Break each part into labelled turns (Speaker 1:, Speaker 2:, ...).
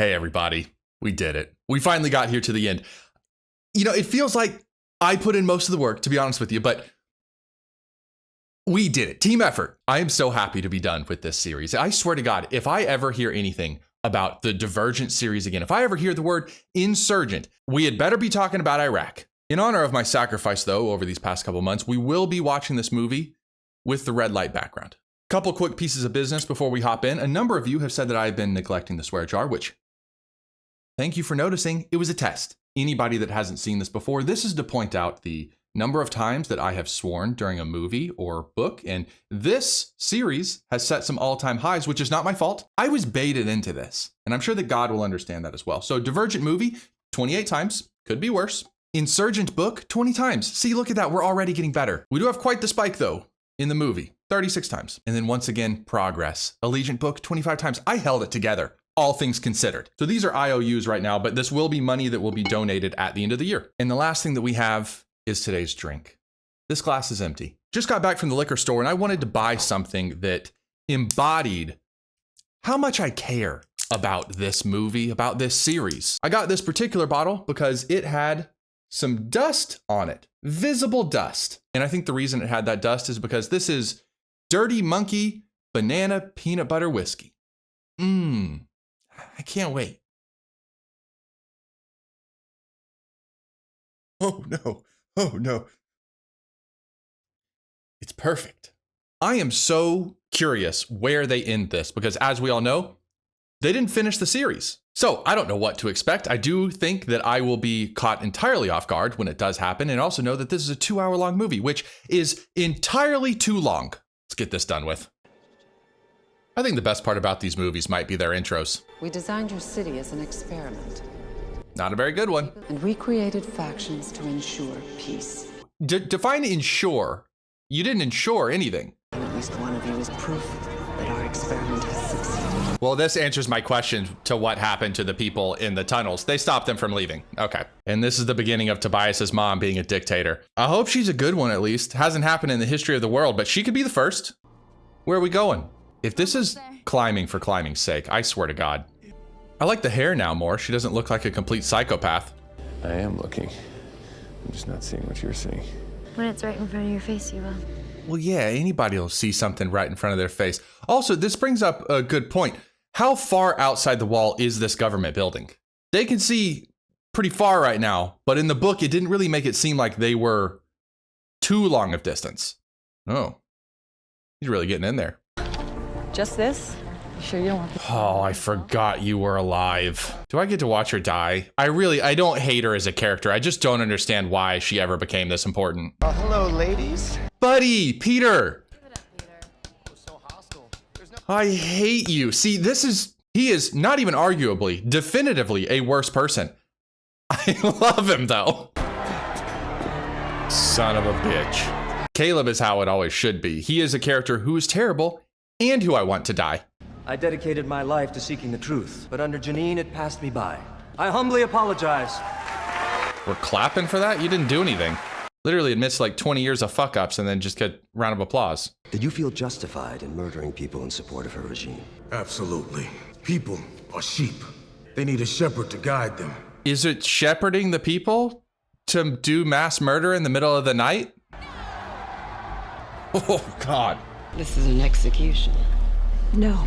Speaker 1: Hey, everybody. We did it. We finally got here to the end. You know, it feels like I put in most of the work, to be honest with you, but we did it. Team effort. I am so happy to be done with this series. I swear to God, if I ever hear anything about the Divergent series again, if I ever hear the word insurgent, we had better be talking about Iraq. In honor of my sacrifice, though, over these past couple months, we will be watching this movie with the red light background. Couple quick pieces of business before we hop in. A number of you have said that I've been neglecting the swear jar, which, thank you for noticing. It was a test. Anybody that hasn't seen this before, this is to point out the number of times that I have sworn during a movie or book, and this series has set some all-time highs, which is not my fault. I was baited into this, and I'm sure that God will understand that as well. So Divergent movie, 28 times, could be worse. Insurgent book, 20 times. See, look at that, we're already getting better. We do have quite the spike though in the movie, 36 times. And then once again, progress. Allegiant book, 25 times. I held it together, all things considered. So these are IOUs right now, but this will be money that will be donated at the end of the year. And the last thing that we have is today's drink. This glass is empty. Just got back from the liquor store and I wanted to buy something that embodied how much I care about this movie, about this series. I got this particular bottle because it had some dust on it, visible dust. And I think the reason it had that dust is because this is Dirty Monkey Banana Peanut Butter Whiskey. I can't wait. Oh no. Oh no. It's perfect. I am so curious where they end this because as we all know, they didn't finish the series. So I don't know what to expect. I do think that I will be caught entirely off guard when it does happen and also know that this is a 2-hour-long movie, which is entirely too long. Let's get this done with. I think the best part about these movies might be their intros.
Speaker 2: We designed your city as an experiment.
Speaker 1: Not a very good one.
Speaker 2: And we created factions to ensure peace.
Speaker 1: Define ensure. You didn't ensure anything.
Speaker 2: At least one of you is proof that our experiment has succeeded.
Speaker 1: Well, this answers my question to what happened to the people in the tunnels. They stopped them from leaving. Okay. And this is the beginning of Tobias's mom being a dictator. I hope she's a good one at least. Hasn't happened in the history of the world, but she could be the first. Where are we going? If this is climbing for climbing's sake, I swear to God. I like the hair now more. She doesn't look like a complete psychopath.
Speaker 3: I am looking. I'm just not seeing what you're seeing.
Speaker 4: When it's right in front of your face, you will.
Speaker 1: Well, yeah, anybody will see something right in front of their face. Also, this brings up a good point. How far outside the wall is this government building? They can see pretty far right now, but in the book, it didn't really make it seem like they were too long of distance. Oh, he's really getting in there.
Speaker 5: Just this? You sure you don't want this?
Speaker 1: Oh, I forgot you were alive. Do I get to watch her die? I don't hate her as a character. I just don't understand why she ever became this important.
Speaker 6: Hello, ladies.
Speaker 1: Buddy, Peter.
Speaker 4: Give it up, Peter.
Speaker 6: So hostile. There's no...
Speaker 1: I hate you. See, he is not even arguably, definitively a worse person. I love him though. Son of a bitch. Caleb is how it always should be. He is a character who is terrible and who I want to die.
Speaker 7: I dedicated my life to seeking the truth, but under Janine, it passed me by. I humbly apologize.
Speaker 1: We're clapping for that? You didn't do anything. Literally admits like 20 years of fuck ups and then just get round of applause.
Speaker 8: Did you feel justified in murdering people in support of her regime?
Speaker 9: Absolutely. People are sheep. They need a shepherd to guide them.
Speaker 1: Is it shepherding the people to do mass murder in the middle of the night? Oh, God.
Speaker 2: This is an execution. No,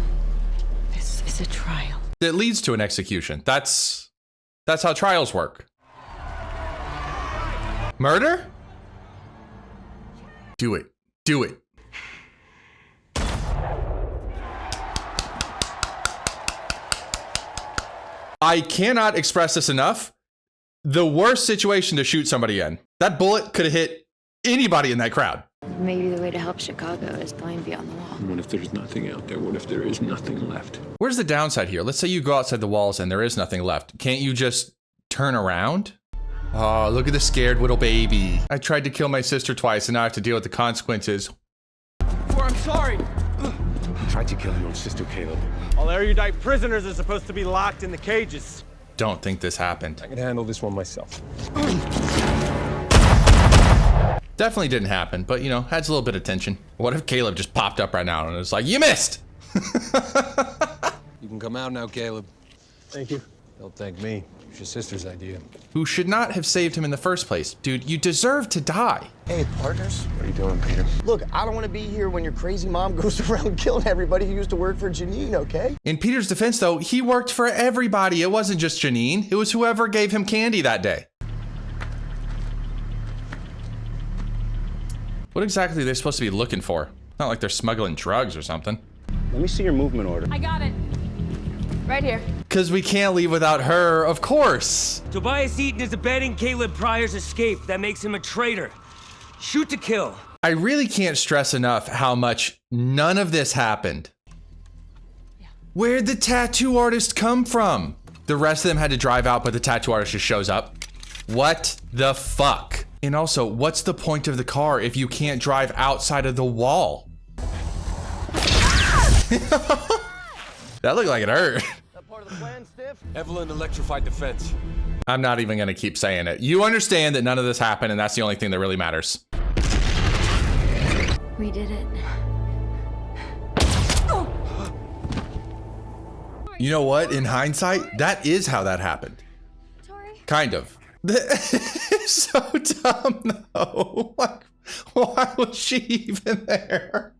Speaker 2: this is a trial.
Speaker 1: It leads to an execution. That's how trials work. Murder? Do it. Do it. I cannot express this enough. The worst situation to shoot somebody in. That bullet could have hit anybody in that crowd.
Speaker 4: Maybe the way to help Chicago is going beyond the wall.
Speaker 3: What if there's nothing out there? What if there is nothing left?
Speaker 1: Where's the downside here? Let's say you go outside the walls and there is nothing left. Can't you just turn around? Oh, look at the scared little baby. I tried to kill my sister twice and now I have to deal with the consequences.
Speaker 7: I'm sorry.
Speaker 3: You tried to kill your own sister, Caleb.
Speaker 7: All erudite prisoners are supposed to be locked in the cages.
Speaker 1: Don't think this happened.
Speaker 3: I can handle this one myself.
Speaker 1: Definitely didn't happen, but you know, adds a little bit of tension. What if Caleb just popped up right now and was like, you missed?
Speaker 3: You can come out now, Caleb. Thank you. Don't thank me. It's your sister's idea.
Speaker 1: Who should not have saved him in the first place. Dude, you deserve to die.
Speaker 6: Hey, partners.
Speaker 3: What are you doing, Peter?
Speaker 6: Look, I don't want to be here when your crazy mom goes around killing everybody who used to work for Janine, okay?
Speaker 1: In Peter's defense, though, he worked for everybody. It wasn't just Janine. It was whoever gave him candy that day. What exactly are they supposed to be looking for? Not like they're smuggling drugs or something.
Speaker 10: Let me see your movement order.
Speaker 5: I got it. Right here.
Speaker 1: Because we can't leave without her, of course.
Speaker 11: Tobias Eaton is abetting Caleb Pryor's escape. That makes him a traitor. Shoot to kill.
Speaker 1: I really can't stress enough how much none of this happened. Where'd the tattoo artist come from? The rest of them had to drive out, but the tattoo artist just shows up. What the fuck? And also, what's the point of the car if you can't drive outside of the wall? That looked like it hurt.
Speaker 6: That part of the plan, Stiff?
Speaker 3: Evelyn electrified the fence.
Speaker 1: I'm not even gonna keep saying it. You understand that none of this happened, and that's the only thing that really matters.
Speaker 4: We did it.
Speaker 1: You know what? In hindsight, that is how that happened. Kind of. So dumb, though. Like, why was she even there?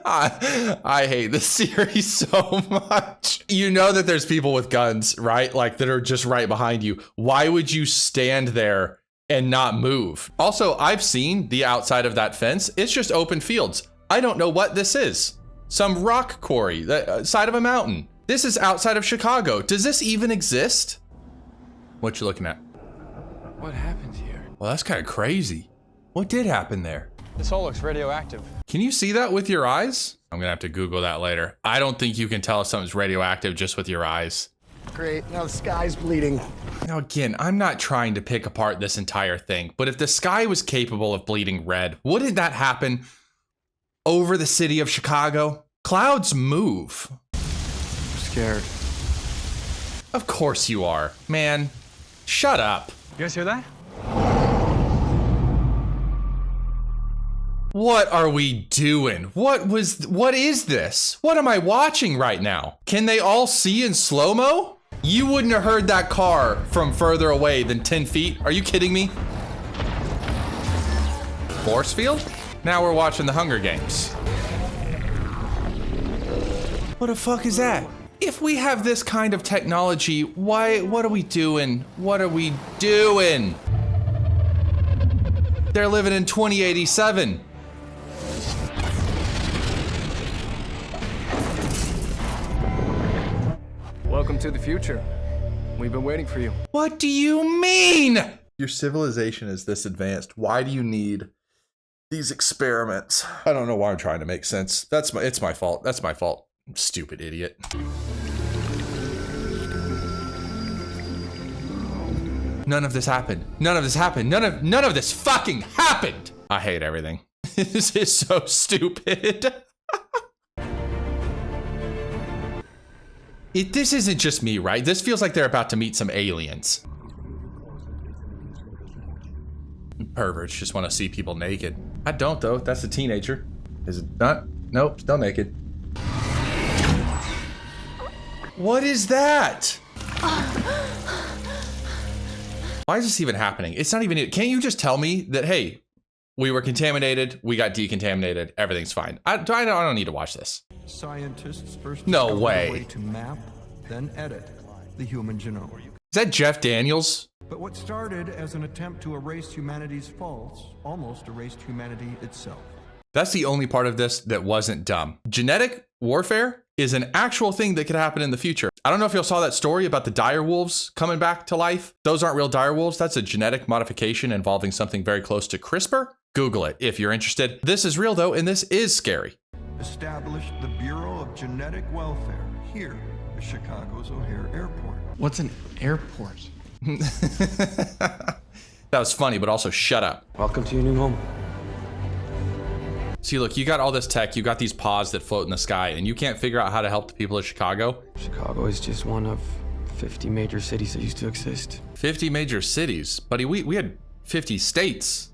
Speaker 1: I hate this series so much. You know that there's people with guns, right? Like, that are just right behind you. Why would you stand there and not move? Also, I've seen the outside of that fence. It's just open fields. I don't know what this is. Some rock quarry, the side of a mountain. This is outside of Chicago. Does this even exist? What you looking at?
Speaker 3: What happened here?
Speaker 1: Well, that's kind of crazy. What did happen there?
Speaker 3: This hole looks radioactive.
Speaker 1: Can you see that with your eyes? I'm gonna have to Google that later. I don't think you can tell if something's radioactive just with your eyes.
Speaker 6: Great, now the sky's bleeding.
Speaker 1: Now again, I'm not trying to pick apart this entire thing, but if the sky was capable of bleeding red, wouldn't that happen over the city of Chicago? Clouds move.
Speaker 3: I'm scared.
Speaker 1: Of course you are, man. Shut up.
Speaker 3: You guys hear that?
Speaker 1: What are we doing? What is this? What am I watching right now? Can they all see in slow-mo? You wouldn't have heard that car from further away than 10 feet. Are you kidding me? Force field? Now we're watching the Hunger Games. What the fuck is that? If we have this kind of technology, what are we doing? What are we doing? They're living in 2087.
Speaker 3: Welcome to the future. We've been waiting for you.
Speaker 1: What do you mean? Your civilization is this advanced. Why do you need these experiments? I don't know why I'm trying to make sense. It's my fault. That's my fault. Stupid idiot. None of this happened. None of this happened. None of this fucking happened. I hate everything. This is so stupid. This isn't just me, right? This feels like they're about to meet some aliens. Perverts just want to see people naked. I don't, though. That's a teenager. Is it not? Nope, still naked. What is that? Why is this even happening? It's not even, can't you just tell me that, hey, we were contaminated, we got decontaminated, everything's fine. I don't need to watch this.
Speaker 12: Scientists first
Speaker 1: no
Speaker 12: discovered
Speaker 1: way.
Speaker 12: a way to map, then edit the human genome.
Speaker 1: Is that Jeff Daniels?
Speaker 12: But what started as an attempt to erase humanity's faults almost erased humanity itself.
Speaker 1: That's the only part of this that wasn't dumb. Genetic warfare is an actual thing that could happen in the future. I don't know if y'all saw that story about the dire wolves coming back to life. Those aren't real dire wolves. That's a genetic modification involving something very close to CRISPR. Google it if you're interested. This is real though, and this is scary.
Speaker 12: Established the Bureau of Genetic Welfare here at Chicago's O'Hare Airport.
Speaker 13: What's an airport?
Speaker 1: That was funny, but also shut up.
Speaker 10: Welcome to your new home.
Speaker 1: See, look, you got all this tech, you got these pods that float in the sky, and you can't figure out how to help the people of Chicago?
Speaker 10: Chicago is just one of 50 major cities that used to exist.
Speaker 1: 50 major cities? Buddy, we had 50 states.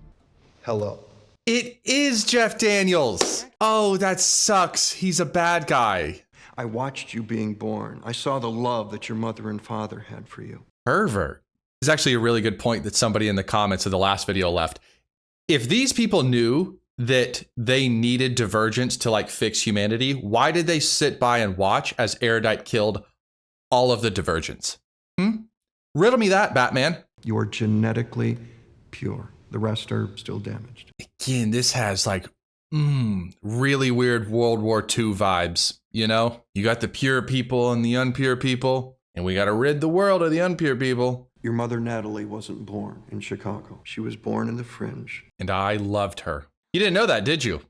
Speaker 6: Hello.
Speaker 1: It is Jeff Daniels. Oh, that sucks. He's a bad guy.
Speaker 12: I watched you being born. I saw the love that your mother and father had for you.
Speaker 1: Pervert. It's actually a really good point that somebody in the comments of the last video left. If these people knew that they needed divergence to like fix humanity, why did they sit by and watch as Erudite killed all of the divergents? Riddle me that, Batman.
Speaker 12: You are genetically pure. The rest are still damaged.
Speaker 1: Again, this has like really weird World War II vibes, you know? You got the pure people and the unpure people, and we got to rid the world of the unpure people.
Speaker 12: Your mother, Natalie, wasn't born in Chicago. She was born in the Fringe.
Speaker 1: And I loved her. You didn't know that, did you?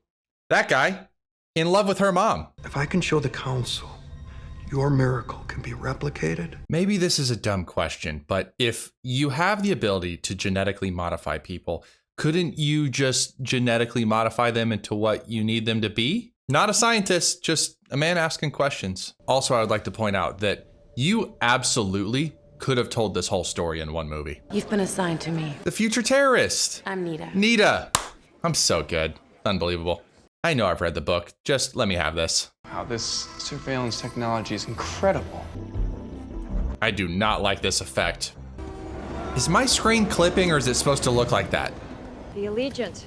Speaker 1: That guy, in love with her mom.
Speaker 12: If I can show the council your miracle can be replicated.
Speaker 1: Maybe this is a dumb question, but if you have the ability to genetically modify people, couldn't you just genetically modify them into what you need them to be? Not a scientist, just a man asking questions. Also, I would like to point out that you absolutely could have told this whole story in one movie.
Speaker 2: You've been assigned to me.
Speaker 1: The future terrorist.
Speaker 2: I'm Nita.
Speaker 1: Nita. I'm so good. Unbelievable. I know I've read the book. Just let me have this.
Speaker 10: Wow, this surveillance technology is incredible.
Speaker 1: I do not like this effect. Is my screen clipping or is it supposed to look like that?
Speaker 13: The Allegiant.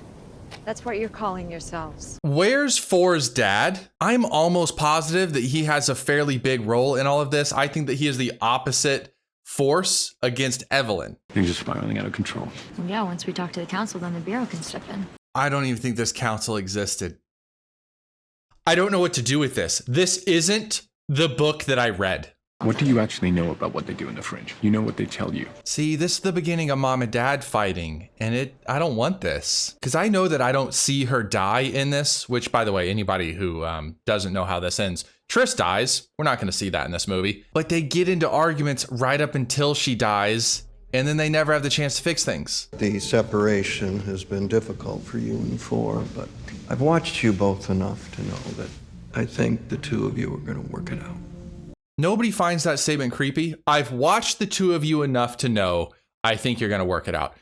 Speaker 13: That's what you're calling yourselves.
Speaker 1: Where's Four's dad? I'm almost positive that he has a fairly big role in all of this. I think that he is the opposite force against Evelyn.
Speaker 3: Things are spiraling out of control.
Speaker 4: Yeah, once we talk to the council, then the Bureau can step in.
Speaker 1: I don't even think this council existed. I don't know what to do with this. This isn't the book that I read.
Speaker 3: What do you actually know about what they do in the Fringe? You know what they tell you.
Speaker 1: See, this is the beginning of mom and dad fighting, and I don't want this. Because I know that I don't see her die in this, which, by the way, anybody who doesn't know how this ends, Trish dies. We're not going to see that in this movie. But they get into arguments right up until she dies, and then they never have the chance to fix things.
Speaker 12: The separation has been difficult for you and Four, but I've watched you both enough to know that I think the two of you are going to work it out.
Speaker 1: Nobody finds that statement creepy. I've watched the two of you enough to know I think you're going to work it out.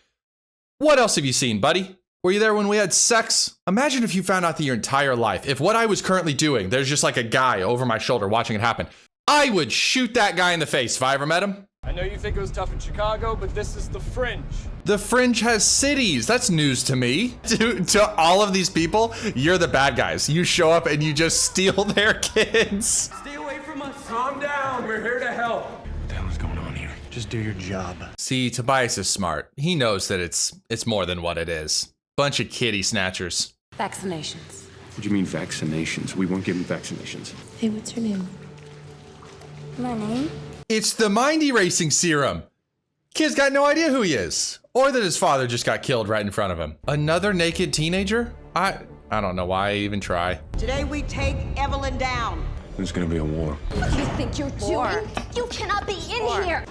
Speaker 1: What else have you seen, buddy? Were you there when we had sex? Imagine if you found out that your entire life, if what I was currently doing, there's just like a guy over my shoulder watching it happen. I would shoot that guy in the face if I ever met him.
Speaker 14: I know you think it was tough in Chicago, but this is the Fringe.
Speaker 1: The Fringe has cities. That's news to me. To all of these people, you're the bad guys. You show up and you just steal their kids.
Speaker 11: Stay away from us. Calm down. We're here to help.
Speaker 3: What the hell is going on here?
Speaker 14: Just do your job.
Speaker 1: See, Tobias is smart. He knows that it's more than what it is. Bunch of kitty snatchers.
Speaker 2: Vaccinations.
Speaker 3: What do you mean vaccinations? We weren't given vaccinations.
Speaker 2: Hey, what's your name?
Speaker 4: My name?
Speaker 1: It's the mind erasing serum. Kid's got no idea who he is. Or that his father just got killed right in front of him. Another naked teenager? I don't know why I even try.
Speaker 15: Today we take Evelyn down.
Speaker 3: There's gonna be a war.
Speaker 4: What do you think you're doing? You cannot be in here.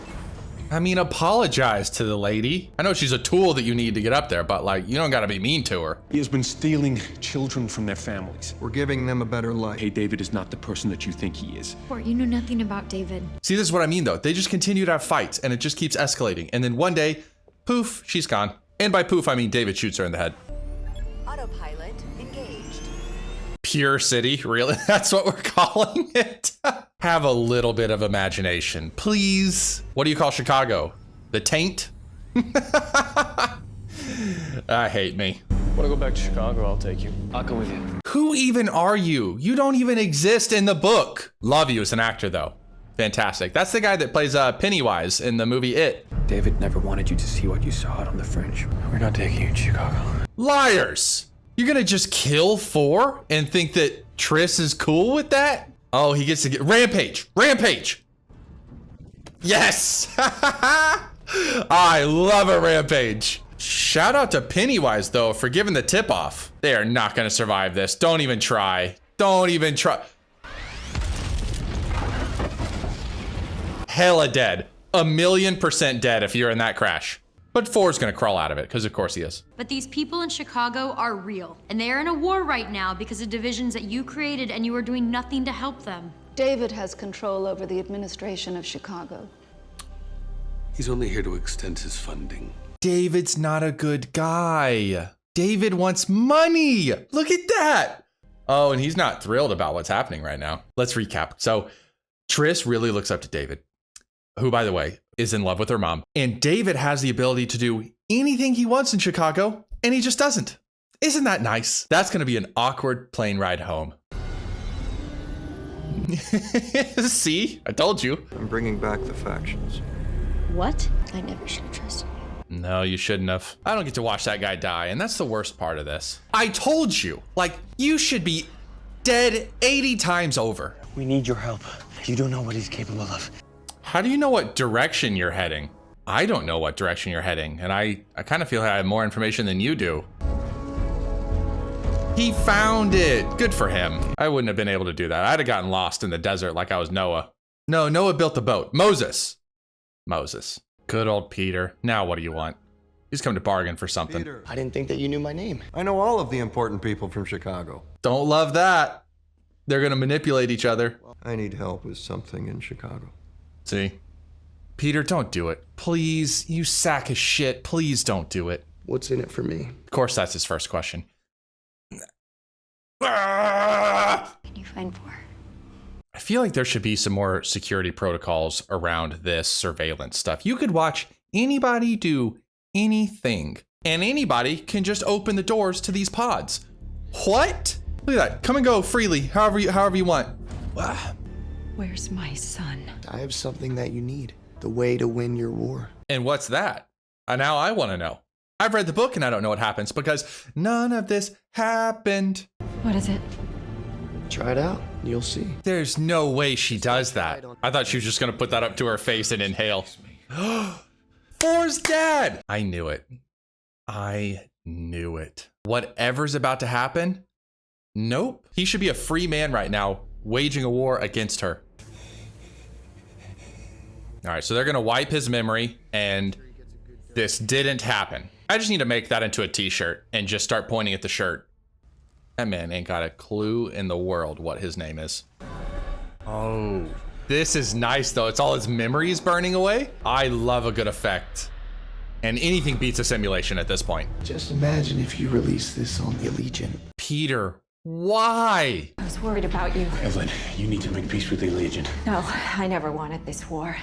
Speaker 1: I mean, apologize to the lady. I know she's a tool that you need to get up there, but like, you don't gotta be mean to her.
Speaker 3: He has been stealing children from their families.
Speaker 12: We're giving them a better life.
Speaker 3: Hey, David is not the person that you think he is.
Speaker 4: Fort, you know nothing about David.
Speaker 1: See, this is what I mean though. They just continue to have fights and it just keeps escalating. And then one day, poof, she's gone. And by poof, I mean David shoots her in the head.
Speaker 15: Autopilot engaged.
Speaker 1: Pure City, really? That's what we're calling it? Have a little bit of imagination, please. What do you call Chicago? The Taint? I hate me.
Speaker 14: Want to go back to Chicago? I'll take you.
Speaker 10: I'll come with you.
Speaker 1: Who even are you? You don't even exist in the book. Love you as an actor, though. Fantastic. That's the guy that plays Pennywise in the movie It.
Speaker 10: David never wanted you to see what you saw out on the Fringe. We're not taking you to Chicago.
Speaker 1: Liars! You're gonna just kill Four and think that Triss is cool with that? Oh, he gets to get Rampage! Rampage! Yes! I love a Rampage. Shout out to Pennywise, though, for giving the tip off. They are not gonna survive this. Don't even try. Don't even try. Hella dead. 1,000,000% dead if you're in that crash. But Four's gonna crawl out of it, because of course he is.
Speaker 16: But these people in Chicago are real, and they are in a war right now because of divisions that you created and you are doing nothing to help them.
Speaker 17: David has control over the administration of Chicago.
Speaker 18: He's only here to extend his funding.
Speaker 1: David's not a good guy. David wants money. Look at that. Oh, and he's not thrilled about what's happening right now. Let's recap. So Triss really looks up to David, who, by the way, is in love with her mom. And David has the ability to do anything he wants in Chicago, and he just doesn't. Isn't that nice? That's going to be an awkward plane ride home. See? I told you.
Speaker 12: I'm bringing back the factions.
Speaker 4: What? I never should have trusted you.
Speaker 1: No, you shouldn't have. I don't get to watch that guy die, and that's the worst part of this. I told you. Like, you should be dead 80 times over.
Speaker 19: We need your help. You don't know what he's capable of.
Speaker 1: How do you know what direction you're heading? I don't know what direction you're heading, and I kind of feel like I have more information than you do. He found it. Good for him. I wouldn't have been able to do that. I'd have gotten lost in the desert like I was Noah. No, Noah built the boat. Moses. Good old Peter. Now what do you want? He's come to bargain for something.
Speaker 6: Peter. I didn't think that you knew my name.
Speaker 12: I know all of the important people from Chicago.
Speaker 1: Don't love that. They're going to manipulate each other.
Speaker 12: I need help with something in Chicago.
Speaker 1: See? Peter, don't do it. Please, you sack of shit. Please don't do it.
Speaker 6: What's in it for me?
Speaker 1: Of course, that's his first question.
Speaker 17: Can you find for?
Speaker 1: I feel like there should be some more security protocols around this surveillance stuff. You could watch anybody do anything, and anybody can just open the doors to these pods. What? Look at that. Come and go freely, however you want.
Speaker 2: Where's my son?
Speaker 6: I have something that you need. The way to win your war.
Speaker 1: And what's that? Now I want to know. I've read the book and I don't know what happens because none of this happened.
Speaker 2: What is it?
Speaker 6: Try it out. You'll see.
Speaker 1: There's no way she does that. I thought she was just going to put that up to her face and inhale. Four's dad. I knew it. Whatever's about to happen, nope. He should be a free man right now, waging a war against her. All right, so they're going to wipe his memory, and this didn't happen. I just need to make that into a t-shirt and just start pointing at the shirt. That man ain't got a clue in the world what his name is. Oh, this is nice though. It's all his memories burning away. I love a good effect. And anything beats a simulation at this point.
Speaker 6: Just imagine if you release this on the Allegiant.
Speaker 1: Peter, why?
Speaker 2: I was worried about you.
Speaker 18: Evelyn, you need to make peace with the Allegiant.
Speaker 2: No, I never wanted this war,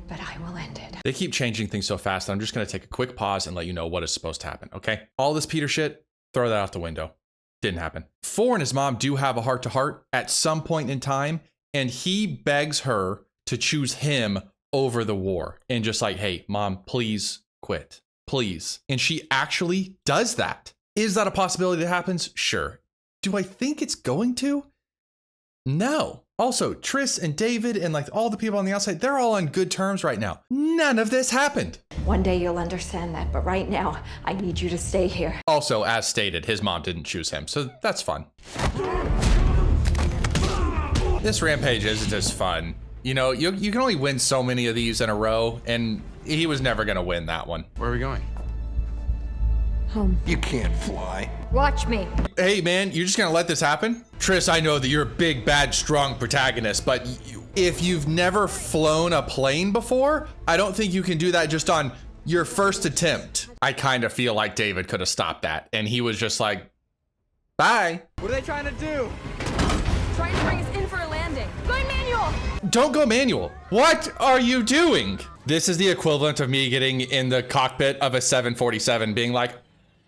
Speaker 2: but I will end it.
Speaker 1: They keep changing things so fast that I'm just gonna take a quick pause and let you know what is supposed to happen, okay? All this Peter shit, throw that out the window. Didn't happen. Four and his mom do have a heart-to-heart at some point in time, and he begs her to choose him over the war. And just like, hey, mom, please quit. Please. And she actually does that. Is that a possibility that happens? Sure. Do I think it's going to? No. Also, Triss and David and like all the people on the outside, they're all on good terms right now. None of this happened.
Speaker 2: One day you'll understand that, but right now, I need you to stay here.
Speaker 1: Also, as stated, his mom didn't choose him, so that's fun. This rampage isn't as fun. You know, you can only win so many of these in a row, and he was never gonna win that one.
Speaker 14: Where are we going?
Speaker 2: Home.
Speaker 12: You can't fly.
Speaker 16: Watch me.
Speaker 1: Hey man, you're just gonna let this happen? Triss, I know that you're a big, bad, strong protagonist, but if you've never flown a plane before, I don't think you can do that just on your first attempt. I kind of feel like David could have stopped that, and he was just like, bye.
Speaker 14: What are they trying to do?
Speaker 5: Trying to bring us in for a landing. Going manual!
Speaker 1: Don't go manual. What are you doing? This is the equivalent of me getting in the cockpit of a 747 being like,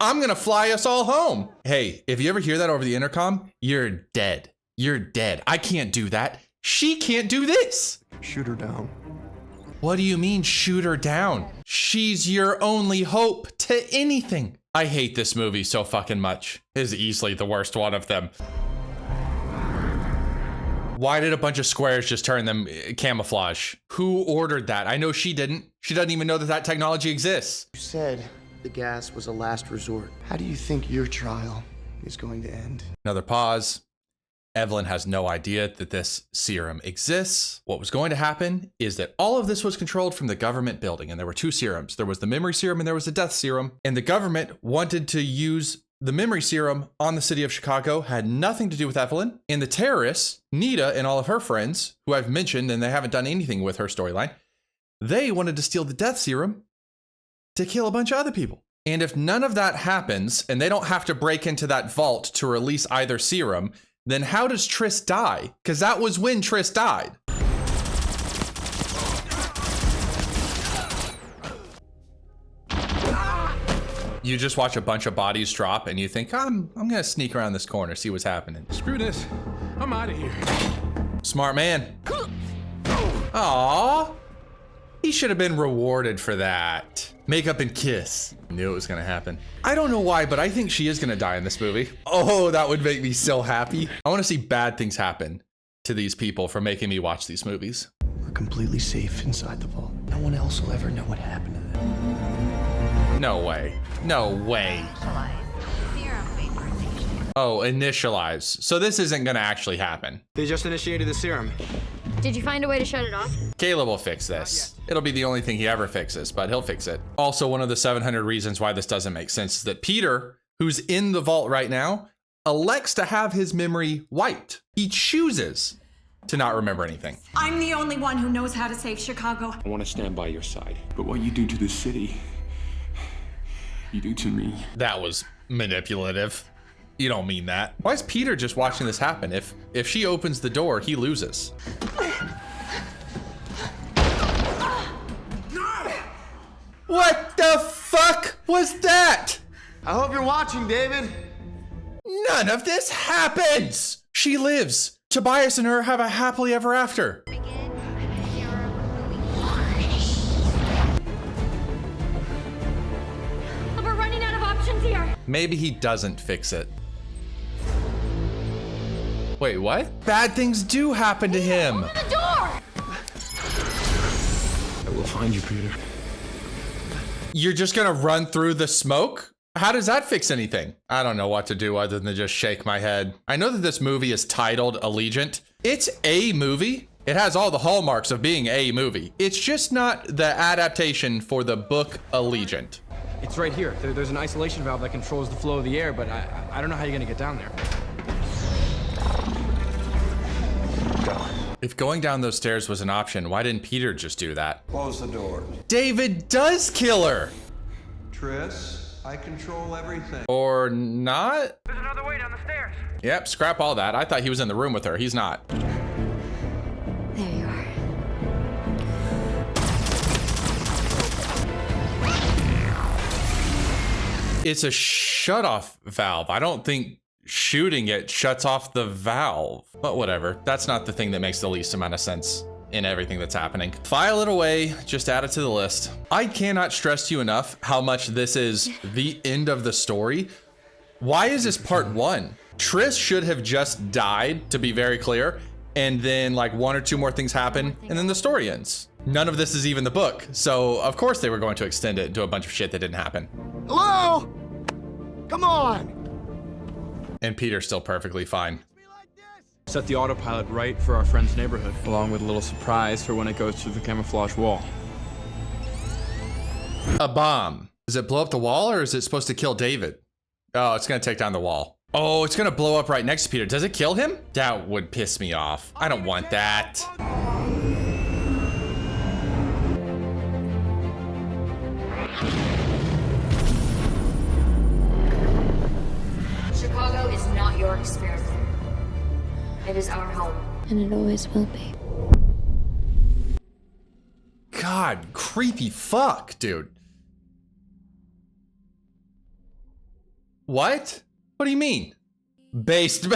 Speaker 1: I'm gonna fly us all home. Hey, if you ever hear that over the intercom, you're dead. You're dead. I can't do that. She can't do this.
Speaker 12: Shoot her down.
Speaker 1: What do you mean shoot her down? She's your only hope to anything. I hate this movie so fucking much. It is easily the worst one of them. Why did a bunch of squares just turn them camouflage? Who ordered that? I know she didn't. She doesn't even know that that technology exists.
Speaker 6: You said the gas was a last resort. How do you think your trial is going to end?
Speaker 1: Another pause. Evelyn has no idea that this serum exists. What was going to happen is that all of this was controlled from the government building, and there were two serums. There was the memory serum and there was the death serum, and the government wanted to use the memory serum on the city of Chicago, had nothing to do with Evelyn, and the terrorists, Nita and all of her friends, who I've mentioned and they haven't done anything with her storyline, they wanted to steal the death serum to kill a bunch of other people. And if none of that happens and they don't have to break into that vault to release either serum, then how does Triss die? Because that was when Triss died. You just watch a bunch of bodies drop and you think, I'm gonna sneak around this corner, see what's happening.
Speaker 9: Screw this. I'm out of here.
Speaker 1: Smart man. Aww. He should have been rewarded for that. Make up and kiss. Knew it was gonna happen. I don't know why, but I think she is gonna die in this movie. Oh, that would make me so happy. I wanna see bad things happen to these people for making me watch these movies.
Speaker 6: We're completely safe inside the vault. No one else will ever know what happened to them.
Speaker 1: No way. No way. Oh, initialize. So this isn't gonna actually happen.
Speaker 10: They just initiated the serum.
Speaker 16: Did you find a way to shut it off?
Speaker 1: Caleb will fix this. It'll be the only thing he ever fixes, but he'll fix it. Also, one of the 700 reasons why this doesn't make sense is that Peter, who's in the vault right now, elects to have his memory wiped. He chooses to not remember anything.
Speaker 5: I'm the only one who knows how to save Chicago.
Speaker 14: I want to stand by your side. But what you do to the city, you do to me.
Speaker 1: That was manipulative. You don't mean that. Why is Peter just watching this happen? If she opens the door, he loses. What the fuck was that?
Speaker 6: I hope you're watching, David.
Speaker 1: None of this happens. She lives. Tobias and her have a happily ever after.
Speaker 16: We're running out of options here.
Speaker 1: Maybe he doesn't fix it. Wait, what? Bad things do happen to him.
Speaker 16: Open the door!
Speaker 14: I will find you, Peter.
Speaker 1: You're just gonna run through the smoke? How does that fix anything? I don't know what to do other than just shake my head. I know that this movie is titled Allegiant. It's a movie. It has all the hallmarks of being a movie. It's just not the adaptation for the book Allegiant.
Speaker 10: It's right here. There's an isolation valve that controls the flow of the air, but I don't know how you're gonna get down there.
Speaker 1: If going down those stairs was an option, why didn't Peter just do that?
Speaker 12: Close the door.
Speaker 1: David does kill her.
Speaker 12: Triss, I control everything.
Speaker 1: Or not?
Speaker 11: There's another way down the stairs.
Speaker 1: Yep, scrap all that. I thought he was in the room with her. He's not.
Speaker 16: There you are.
Speaker 1: It's a shut-off valve. I don't think shooting it shuts off the valve. But whatever. That's not the thing that makes the least amount of sense in everything that's happening. File it away. Just add it to the list. I cannot stress to you enough how much this is the end of the story. Why is this part one? Triss should have just died, to be very clear, and then like one or two more things happen, and then the story ends. None of this is even the book, so of course they were going to extend it into a bunch of shit that didn't happen.
Speaker 6: Hello? Come on!
Speaker 1: And Peter's still perfectly fine.
Speaker 10: Set the autopilot right for our friend's neighborhood, along with a little surprise for when it goes through the camouflage wall.
Speaker 1: A bomb. Does it blow up the wall or is it supposed to kill David? Oh, it's gonna take down the wall. Oh, it's gonna blow up right next to Peter. Does it kill him? That would piss me off. I don't want that.
Speaker 16: Chicago is not your experiment. It is our home.
Speaker 13: And it always will be.
Speaker 1: God, creepy fuck, dude. What? What do you mean? Based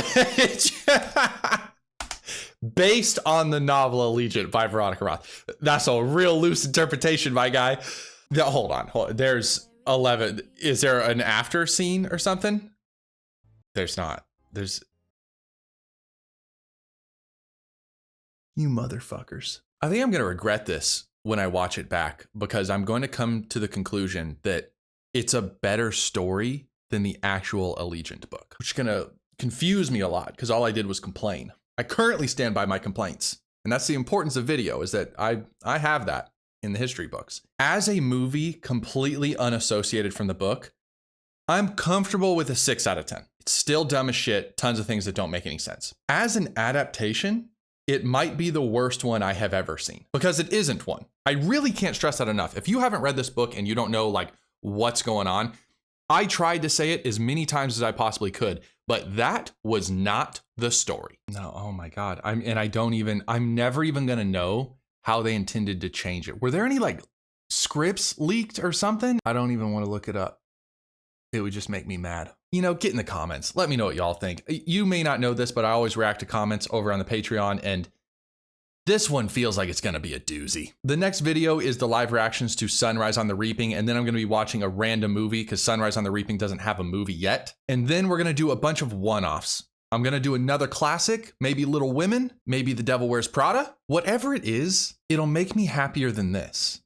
Speaker 1: based on the novel Allegiant by Veronica Roth. That's a real loose interpretation, my guy. Hold on. There's 11. Is there an after scene or something? There's not. There's... You motherfuckers. I think I'm going to regret this when I watch it back because I'm going to come to the conclusion that it's a better story than the actual Allegiant book, which is going to confuse me a lot because all I did was complain. I currently stand by my complaints. And that's the importance of video, is that I have that in the history books. As a movie completely unassociated from the book, I'm comfortable with a 6 out of 10. It's still dumb as shit, tons of things that don't make any sense. As an adaptation, it might be the worst one I have ever seen because it isn't one. I really can't stress that enough. If you haven't read this book and you don't know like what's going on. I tried to say it as many times as I possibly could, but that was not the story. No, oh my God. I'm never even gonna know how they intended to change it. Were there any like scripts leaked or something? I don't even want to look it up. It would just make me mad. You know, get in the comments. Let me know what y'all think. You may not know this, but I always react to comments over on the Patreon, and this one feels like it's gonna be a doozy. The next video is the live reactions to Sunrise on the Reaping, and then I'm gonna be watching a random movie because Sunrise on the Reaping doesn't have a movie yet. And then we're gonna do a bunch of one-offs. I'm gonna do another classic, maybe Little Women, maybe The Devil Wears Prada. Whatever it is, it'll make me happier than this.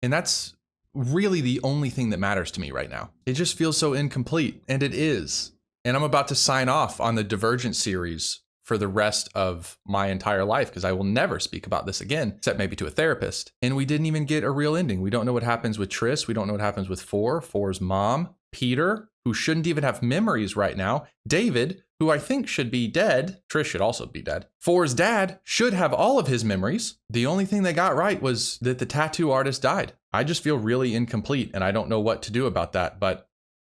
Speaker 1: And that's really the only thing that matters to me right now. It just feels so incomplete, and it is. And I'm about to sign off on the Divergent series for the rest of my entire life because I will never speak about this again, except maybe to a therapist. And we didn't even get a real ending. We don't know what happens with Triss. We don't know what happens with Four's mom, Peter, who shouldn't even have memories right now, David, who I think should be dead. Trish should also be dead. Four's dad should have all of his memories. The only thing they got right was that the tattoo artist died. I just feel really incomplete, and I don't know what to do about that, but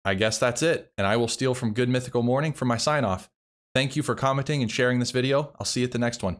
Speaker 1: I guess that's it. And I will steal from Good Mythical Morning for my sign off. Thank you for commenting and sharing this video. I'll see you at the next one.